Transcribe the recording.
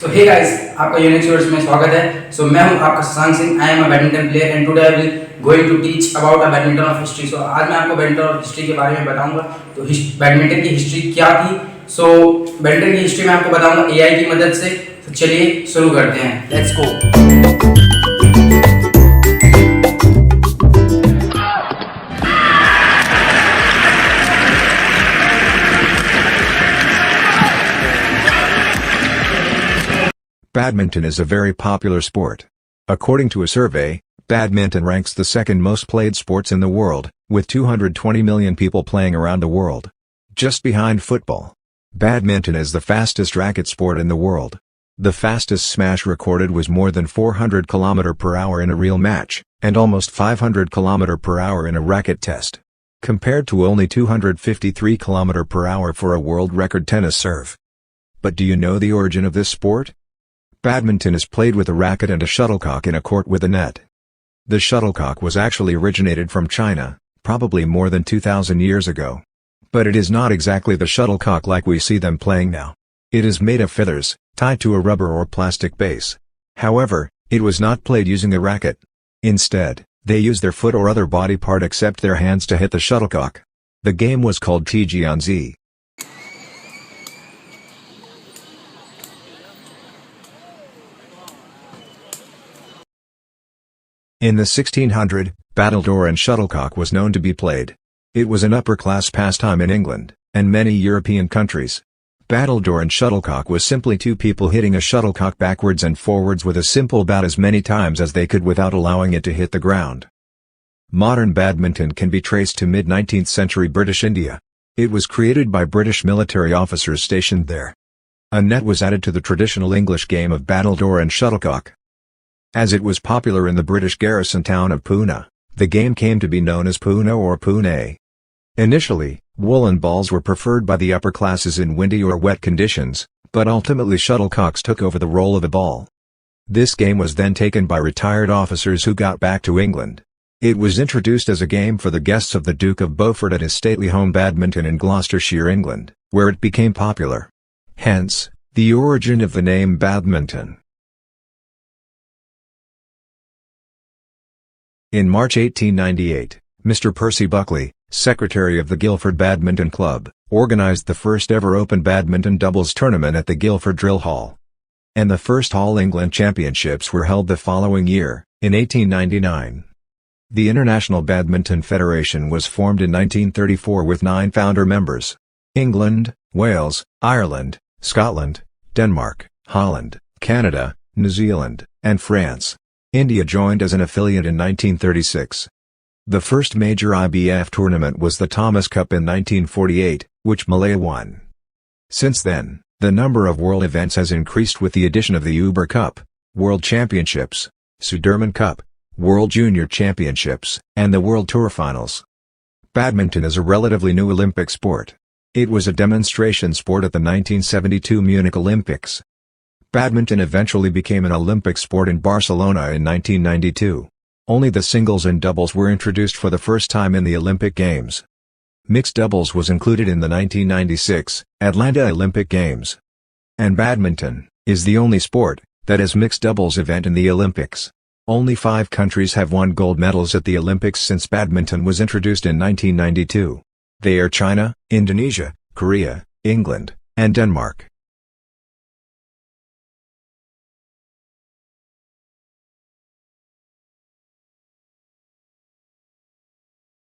तो hey guys, आपका Unix words में स्वागत है। मैं हूं आपका Shashank Singh. I am a badminton player and today I will going to teach about a badminton of history. आज मैं आपको बैडमिंटन ऑफ हिस्ट्री के बारे में बताऊंगा। तो बैडमिंटन की हिस्ट्री क्या थी। बैडमिंटन की हिस्ट्री मैं आपको बताऊंगा एआई की मदद से। तो चलिए शुरू करते हैं, let's go. Badminton is a very popular sport. According to a survey, badminton ranks the second most played sports in the world, with 220 million people playing around the world. Just behind football. Badminton is the fastest racket sport in the world. The fastest smash recorded was more than 400 km/h in a real match, and almost 500 km/h in a racket test. Compared to only 253 km/h for a world record tennis serve. But do you know the origin of this sport? Badminton is played with a racket and a shuttlecock in a court with a net. The shuttlecock was actually originated from China, probably more than 2,000 years ago. But it is not exactly the shuttlecock like we see them playing now. It is made of feathers, tied to a rubber or plastic base. However, it was not played using a racket. Instead, they used their foot or other body part except their hands to hit the shuttlecock. The game was called Tijianzi. In the 1600s, battledore and shuttlecock was known to be played. It was an upper-class pastime in England, and many European countries. Battledore and shuttlecock was simply two people hitting a shuttlecock backwards and forwards with a simple bat as many times as they could without allowing it to hit the ground. Modern badminton can be traced to mid-19th century British India. It was created by British military officers stationed there. A net was added to the traditional English game of battledore and shuttlecock. As it was popular in the British garrison town of Pune, the game came to be known as Pune or Pune. Initially, woolen balls were preferred by the upper classes in windy or wet conditions, but ultimately shuttlecocks took over the role of a ball. This game was then taken by retired officers who got back to England. It was introduced as a game for the guests of the Duke of Beaufort at his stately home Badminton in Gloucestershire, England, where it became popular. Hence, the origin of the name badminton. In March 1898, Mr. Percy Buckley, secretary of the Guildford Badminton Club, organized the first ever open badminton doubles tournament at the Guildford Drill Hall. And the first All England Championships were held the following year, in 1899. The International Badminton Federation was formed in 1934 with 9 founder members: England, Wales, Ireland, Scotland, Denmark, Holland, Canada, New Zealand, and France. India joined as an affiliate in 1936. The first major IBF tournament was the Thomas Cup in 1948, which Malaya won. Since then, the number of world events has increased with the addition of the Uber Cup, World Championships, Sudirman Cup, World Junior Championships, and the World Tour Finals. Badminton is a relatively new Olympic sport. It was a demonstration sport at the 1972 Munich Olympics. Badminton eventually became an Olympic sport in Barcelona in 1992. Only the singles and doubles were introduced for the first time in the Olympic Games. Mixed doubles was included in the 1996 Atlanta Olympic Games. And badminton is the only sport that has mixed doubles event in the Olympics. Only 5 countries have won gold medals at the Olympics since badminton was introduced in 1992. They are China, Indonesia, Korea, England, and Denmark.